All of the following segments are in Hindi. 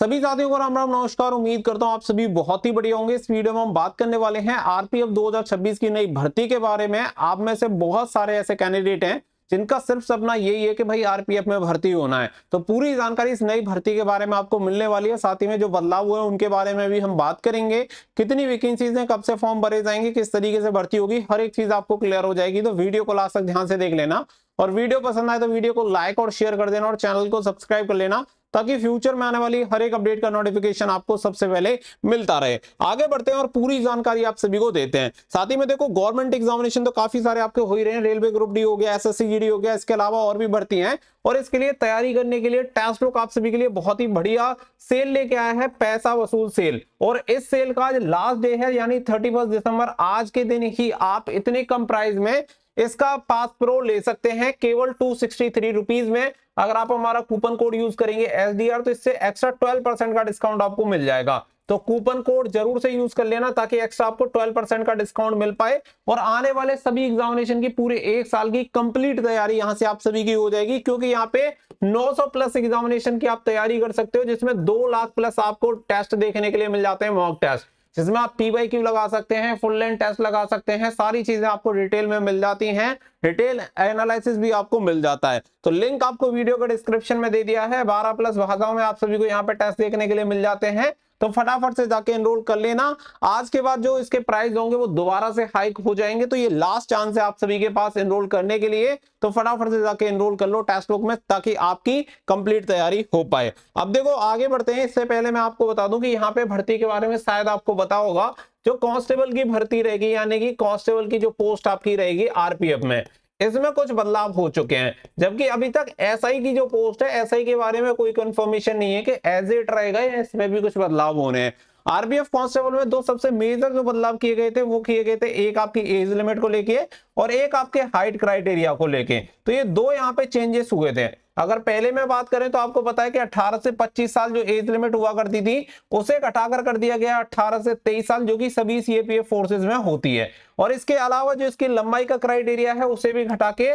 सभी साथियों को राम राम नमस्कार। उम्मीद करता हूं आप सभी बहुत ही बढ़िया होंगे। इस वीडियो में हम बात करने वाले हैं आरपीएफ 2026 की नई भर्ती के बारे में। आप में से बहुत सारे ऐसे कैंडिडेट हैं जिनका सिर्फ सपना यही है कि भाई आरपीएफ में भर्ती होना है। तो पूरी जानकारी इस नई भर्ती के बारे में आपको मिलने वाली है। साथ ही में जो बदलाव हुए हैं उनके बारे में भी हम बात करेंगे। कितनी वैकेंसीज हैं, कब से फॉर्म भरे जाएंगे, किस तरीके से भर्ती होगी, हर एक चीज आपको क्लियर हो जाएगी। तो वीडियो को लास्ट तक ध्यान से देख लेना और वीडियो पसंद आए तो वीडियो को लाइक और शेयर कर देना और चैनल को सब्सक्राइब कर लेना ताकि फ्यूचर में आने वाली हर एक अपडेट का नोटिफिकेशन आपको सबसे पहले मिलता रहे। आगे बढ़ते हैं और पूरी जानकारी आप सभी को देते हैं। साथ ही में देखो, गवर्नमेंट एग्जामिनेशन तो काफी सारे आपके हो ही रहे हैं। रेलवे ग्रुप डी हो गया, एसएससी जीडी हो गया, इसके अलावा और भी भर्ती हैं। और इसके लिए तैयारी करने के लिए टेस्ट बुक आप सभी के लिए बहुत ही बढ़िया सेल लेके आया है, पैसा वसूल सेल। और इस सेल का आज लास्ट डे है, यानी 31 दिसंबर। आज के दिन ही आप इतने कम प्राइस में इसका पास प्रो ले सकते हैं, केवल 263 रुपीज में। अगर आप हमारा कूपन कोड यूज करेंगे एसडीआर तो इससे एक्स्ट्रा 12% का डिस्काउंट आपको मिल जाएगा। तो कूपन कोड जरूर से यूज कर लेना ताकि एक्स्ट्रा आपको 12% का डिस्काउंट मिल पाए और आने वाले सभी एग्जामिनेशन की पूरे एक साल की कंप्लीट तैयारी यहां से आप सभी की हो जाएगी। क्योंकि यहाँ पे 900 प्लस एग्जामिनेशन की आप तैयारी कर सकते हो, जिसमें 2 लाख प्लस आपको टेस्ट देखने के लिए मिल जाते हैं, मॉक टेस्ट, जिसमें आप पीवाईक्यू लगा सकते हैं, फुल लेंथ टेस्ट लगा सकते हैं। सारी चीजें आपको डिटेल में मिल जाती हैं, डिटेल एनालिसिस भी आपको मिल जाता है। तो लिंक आपको वीडियो के डिस्क्रिप्शन में दे दिया है। 12 प्लस भाषाओं में आप सभी को यहाँ पे टेस्ट देखने के लिए मिल जाते हैं। तो फटाफट से जाके एनरोल कर लेना। आज के बाद जो इसके प्राइस होंगे वो दोबारा से हाइक हो जाएंगे, तो ये लास्ट चांस है आप सभी के पास एनरोल करने के लिए। तो फटाफट से जाके एनरोल कर लो टेस्ट बुक में ताकि आपकी कंप्लीट तैयारी हो पाए। अब देखो आगे बढ़ते हैं। इससे पहले मैं आपको बता दूं कि यहाँ पे भर्ती के बारे में शायद आपको पता होगा, जो कांस्टेबल की भर्ती रहेगी, यानी कि कांस्टेबल की जो पोस्ट आपकी रहेगी आरपीएफ में, इसमें कुछ बदलाव हो चुके हैं। जबकि अभी तक एसआई की जो पोस्ट है, एसआई के बारे में कोई कंफर्मेशन नहीं है कि एज इट रहेगा या इसमें भी कुछ बदलाव होने हैं। आरपीएफ कांस्टेबल में दो सबसे मेजर जो बदलाव किए गए थे वो किए गए थे, एक आपकी एज लिमिट को लेके और एक आपके हाइट क्राइटेरिया को लेके। तो ये दो यहाँ पे चेंजेस हुए थे। अगर पहले में बात करें तो आपको पता है कि 18 से 25 साल जो एज लिमिट हुआ करती थी उसे घटाकर कर दिया गया 18 से 23 साल, जो कि सभी सीएपीएफ फोर्सेज में होती है। और इसके अलावा जो इसकी लंबाई का क्राइटेरिया है उसे भी घटा के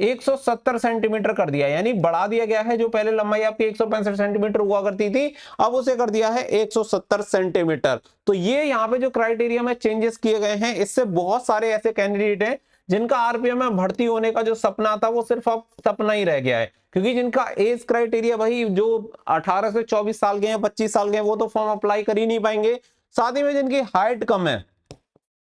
170 सेंटीमीटर कर दिया, यानी बढ़ा दिया गया है। जो पहले लंबाई आपकी 165 सेंटीमीटर हुआ करती थी, अब उसे कर दिया है 170 सेंटीमीटर। तो ये यहाँ पे जो क्राइटेरिया में चेंजेस किए गए हैं, इससे बहुत सारे ऐसे कैंडिडेट हैं जिनका आरपीएफ में भर्ती होने का जो सपना था वो सिर्फ अब सपना ही रह गया है। क्योंकि जिनका एज क्राइटेरिया भाई जो 18 से 24 साल के हैं, 25 साल के हैं, वो तो फॉर्म अप्लाई कर ही नहीं पाएंगे। साथ ही में जिनकी हाइट कम है,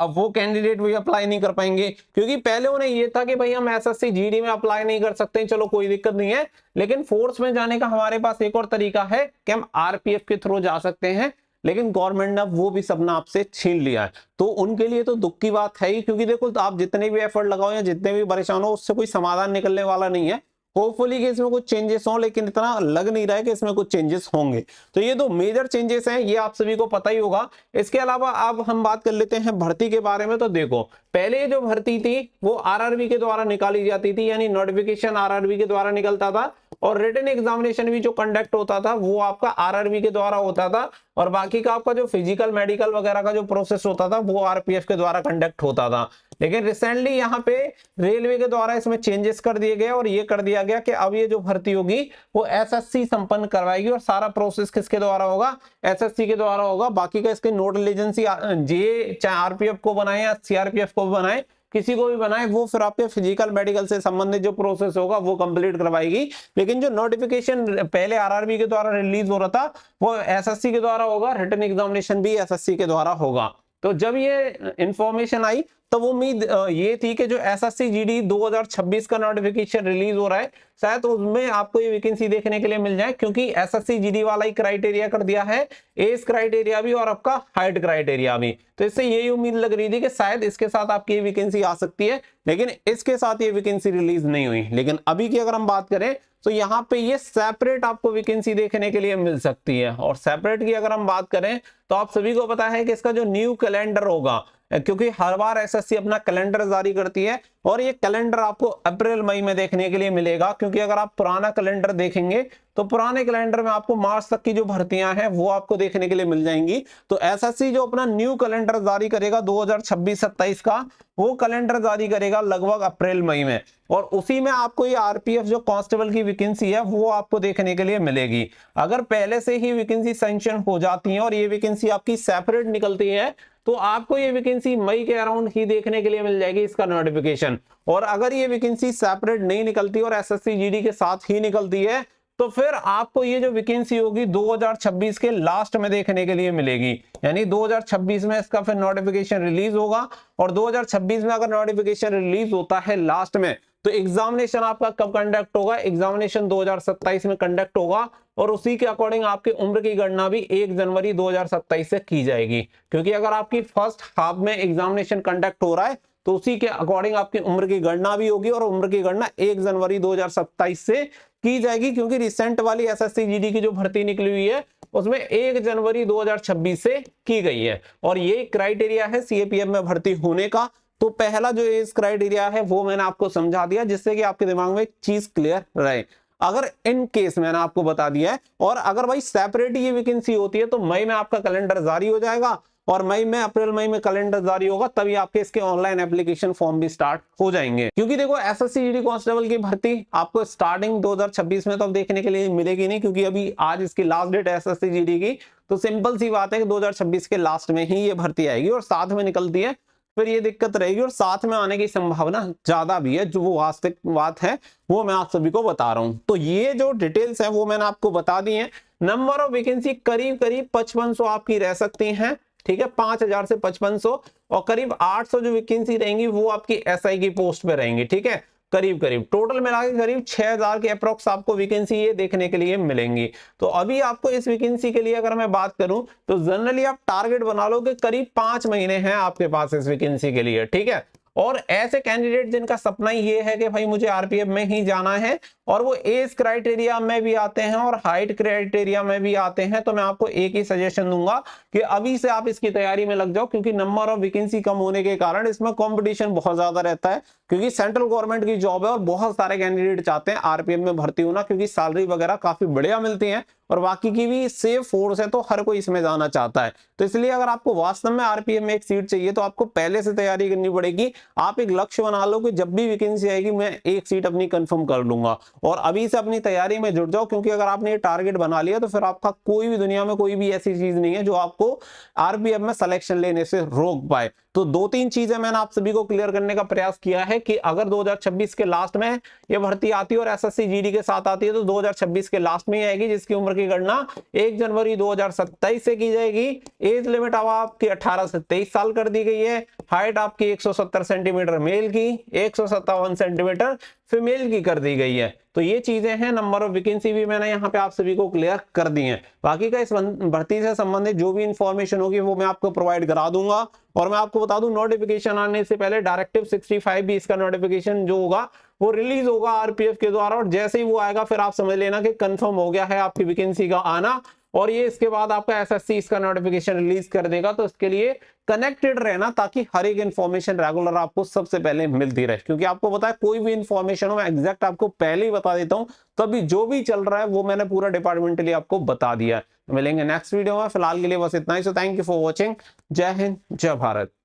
अब वो कैंडिडेट भी अप्लाई नहीं कर पाएंगे। क्योंकि पहले उन्हें ये था कि भाई हम एसएससी जीडी में अप्लाई नहीं कर सकते, चलो कोई दिक्कत नहीं है, लेकिन फोर्स में जाने का हमारे पास एक और तरीका है कि हम आरपीएफ के थ्रू जा सकते हैं। लेकिन गवर्नमेंट ने वो भी सपना आपसे छीन लिया है। तो उनके लिए तो दुख की बात है ही, क्योंकि देखो तो आप जितने भी एफर्ट लगाओ या जितने भी परेशान हो, उससे कोई समाधान निकलने वाला नहीं है। होपफुली कि इसमें कुछ चेंजेस हों, लेकिन इतना लग नहीं रहा है कि इसमें कुछ चेंजेस होंगे। तो ये दो मेजर चेंजेस हैं, ये आप सभी को पता ही होगा। इसके अलावा अब हम बात कर लेते हैं भर्ती के बारे में। तो देखो, पहले जो भर्ती थी वो आरआरबी के द्वारा निकाली जाती थी, यानी नोटिफिकेशन आरआरबी के द्वारा निकलता था और रिटन एग्जामिनेशन भी जो कंडक्ट होता था वो आपका आरआरबी के द्वारा होता था। और बाकी का आपका जो फिजिकल मेडिकल वगैरह का जो प्रोसेस होता था वो आरपीएफ के द्वारा कंडक्ट होता था। लेकिन रिसेंटली यहाँ पे रेलवे के द्वारा इसमें चेंजेस कर दिए गए और ये कर दिया गया कि अब ये जो भर्ती होगी वो एसएससी संपन्न करवाएगी। और सारा प्रोसेस किसके द्वारा होगा? एसएससी के द्वारा होगा। बाकी का इसके नोडल एजेंसी जे चाहे आरपीएफ को बनाए या सीआरपीएफ को बनाए, किसी को भी बनाए, वो फिर आपके फिजिकल मेडिकल से संबंधित जो प्रोसेस होगा वो कंप्लीट करवाएगी। लेकिन जो नोटिफिकेशन पहले आरआरबी के द्वारा रिलीज हो रहा था वो एसएससी के द्वारा होगा, रिटन एग्जामिनेशन भी एसएससी के द्वारा होगा। तो जब ये इंफॉर्मेशन आई तो वो उम्मीद ये थी कि जो एसएससी जीडी 2026 का नोटिफिकेशन रिलीज हो रहा है, शायद उसमें आपको ये वैकेंसी देखने के लिए मिल जाए। क्योंकि एसएससी जीडी वाला ही क्राइटेरिया कर दिया है, एज क्राइटेरिया भी और आपका हाइट क्राइटेरिया भी। तो इससे यही उम्मीद लग रही थी कि शायद इसके साथ आपकी वैकेंसी आ सकती है, लेकिन इसके साथ ये वैकेंसी रिलीज नहीं हुई। लेकिन अभी की अगर हम बात करें तो यहाँ पे ये सेपरेट आपको वैकेंसी देखने के लिए मिल सकती है। और सेपरेट की अगर हम बात करें तो आप सभी को पता है कि इसका जो न्यू कैलेंडर होगा, क्योंकि हर बार एसएससी अपना कैलेंडर जारी करती है और ये कैलेंडर आपको अप्रैल मई में देखने के लिए मिलेगा। क्योंकि अगर आप पुराना कैलेंडर देखेंगे तो पुराने कैलेंडर में आपको मार्च तक की जो भर्तियां हैं वो आपको देखने के लिए मिल जाएंगी। तो एसएससी जो अपना न्यू कैलेंडर जारी करेगा 2026-27 का, वो कैलेंडर जारी करेगा लगभग अप्रैल मई में, और उसी में आपको ये आरपीएफ जो कांस्टेबल की वैकेंसी है वो आपको देखने के लिए मिलेगी। अगर पहले से ही वैकेंसी सैंक्शन हो जाती है और ये वैकेंसी आपकी सेपरेट निकलती है तो आपको ये वैकेंसी मई के अराउंड ही देखने के लिए मिल जाएगी इसका नोटिफिकेशन। और अगर ये वैकेंसी सेपरेट नहीं निकलती और एसएससी जीडी के साथ ही निकलती है तो फिर आपको ये जो वैकेंसी होगी 2026 के लास्ट में देखने के लिए मिलेगी। यानी 2026 में इसका फिर नोटिफिकेशन रिलीज होगा, और 2026 में अगर नोटिफिकेशन रिलीज होता है लास्ट में तो एग्जामिनेशन आपका कब कंडक्ट होगा, एग्जामिनेशन 2027 में कंडक्ट होगा, और उसी के अकॉर्डिंग आपकी उम्र की गणना भी 1 जनवरी 2027 से की जाएगी। क्योंकि अगर आपकी फर्स्ट हाफ में एग्जामिनेशन कंडक्ट हो रहा है तो उसी के अकॉर्डिंग आपकी उम्र की गणना भी होगी, और उम्र की गणना 1 जनवरी 2027 से की जाएगी। क्योंकि रिसेंट वाली एसएससी जीडी की जो भर्ती निकली हुई है उसमें 1 जनवरी 2026 से की गई है, और ये क्राइटेरिया है सीएपीएफ में भर्ती होने का। तो पहला जो एज क्राइटेरिया है वो मैंने आपको समझा दिया, जिससे कि आपके दिमाग में एक चीज क्लियर रहे। अगर इन केस मैंने आपको बता दिया है, और अगर भाई सेपरेट ये वैकेंसी होती है तो मई में आपका कैलेंडर जारी हो जाएगा, और मई में अप्रैल मई में कैलेंडर जारी होगा, तभी आपके इसके ऑनलाइन एप्लीकेशन फॉर्म भी स्टार्ट हो जाएंगे। क्योंकि देखो एसएससी जीडी कांस्टेबल की भर्ती आपको स्टार्टिंग 2026 में तो अब देखने के लिए मिलेगी नहीं, क्योंकि अभी आज इसकी लास्ट डेट है एसएससी जीडी की। तो सिंपल सी बात है कि 2026 के लास्ट में ही ये भर्ती आएगी और साथ में निकलती है, फिर ये दिक्कत रहेगी, और साथ में आने की संभावना ज्यादा भी है। जो वो वास्तविक बात है वो मैं आप सभी को बता रहा हूं। तो ये जो डिटेल्स है वो मैंने आपको बता दी है। नंबर ऑफ वैकेंसी करीब करीब 5500 आपकी रह सकती हैं, ठीक है, 5000 से 5500, और करीब 800 जो वैकेंसी रहेंगी वो आपकी एसआई की पोस्ट पे रहेंगी, ठीक है। करीब करीब टोटल मिला के करीब 6000 के अप्रोक्स आपको वैकेंसी ये देखने के लिए मिलेंगी। तो अभी आपको इस वैकेंसी के लिए अगर मैं बात करूं तो जनरली आप टारगेट बना लो कि करीब 5 महीने हैं आपके पास इस वैकेंसी के लिए, ठीक है। और ऐसे कैंडिडेट जिनका सपना ये है कि भाई मुझे आरपीएफ में ही जाना है, और वो एज क्राइटेरिया में भी आते हैं और हाइट क्राइटेरिया में भी आते हैं, तो मैं आपको एक ही सजेशन दूंगा कि अभी से आप इसकी तैयारी में लग जाओ। क्योंकि नंबर ऑफ वैकेंसी कम होने के कारण इसमें कंपटीशन बहुत ज्यादा रहता है, क्योंकि सेंट्रल गवर्नमेंट की जॉब है और बहुत सारे कैंडिडेट चाहते हैं आरपीएफ में भर्ती होना, क्योंकि सैलरी वगैरह काफी बढ़िया मिलती है और बाकी की भी सेफ फोर्स है, तो हर कोई इसमें जाना चाहता है। तो इसलिए अगर आपको वास्तव में आरपीएफ में एक सीट चाहिए तो आपको पहले से तैयारी करनी पड़ेगी। आप एक लक्ष्य बना लो कि जब भी वैकेंसी आएगी मैं एक सीट अपनी कंफर्म कर लूंगा, और अभी से अपनी तैयारी में जुट जाओ। क्योंकि अगर आपने ये टारगेट बना लिया तो फिर आपका कोई भी दुनिया में कोई भी ऐसी चीज नहीं है जो आपको आरपीएफ में सिलेक्शन लेने से रोक पाए। तो 2-3 चीजें मैंने आप सभी को क्लियर करने का प्रयास किया है कि अगर 2026 के लास्ट में ये भर्ती आती है और एसएससी जीडी के साथ आती है तो 2026 के लास्ट में ही आएगी, जिसकी उम्र की गणना 1 जनवरी 2027 से की जाएगी। एज लिमिट अब आपकी 18 से 23 साल कर दी गई है। हाइट आपकी 170 सेंटीमीटर मेल की, 157 सेंटीमीटर फीमेल की कर दी गई है। तो ये चीजें हैं। नंबर ऑफ वैकेंसी भी मैंने यहाँ पे आप सभी को क्लियर कर दी है। बाकी का इस भर्ती से संबंधित जो भी इंफॉर्मेशन होगी वो मैं आपको प्रोवाइड करा दूंगा। और मैं आपको बता दूं नोटिफिकेशन आने से पहले डायरेक्टिव 65 भी इसका नोटिफिकेशन जो होगा वो रिलीज होगा आरपीएफ के द्वारा, और जैसे ही वो आएगा फिर आप समझ लेना कि कंफर्म हो गया है आपकी वैकेंसी का आना। और ये इसके बाद आपका एसएससी इसका नोटिफिकेशन रिलीज कर देगा। तो इसके लिए कनेक्टेड रहना ताकि हर एक इन्फॉर्मेशन रेगुलर आपको सबसे पहले मिलती रहे। क्योंकि आपको पता है कोई भी इन्फॉर्मेशन हो मैं एग्जैक्ट आपको पहले ही बता देता हूं, तभी जो भी चल रहा है वो मैंने पूरा डिपार्टमेंटली आपको बता दिया है। मिलेंगे नेक्स्ट वीडियो में, फिलहाल के लिए बस इतना ही। So thank you for watching. Jai Hind, जय भारत।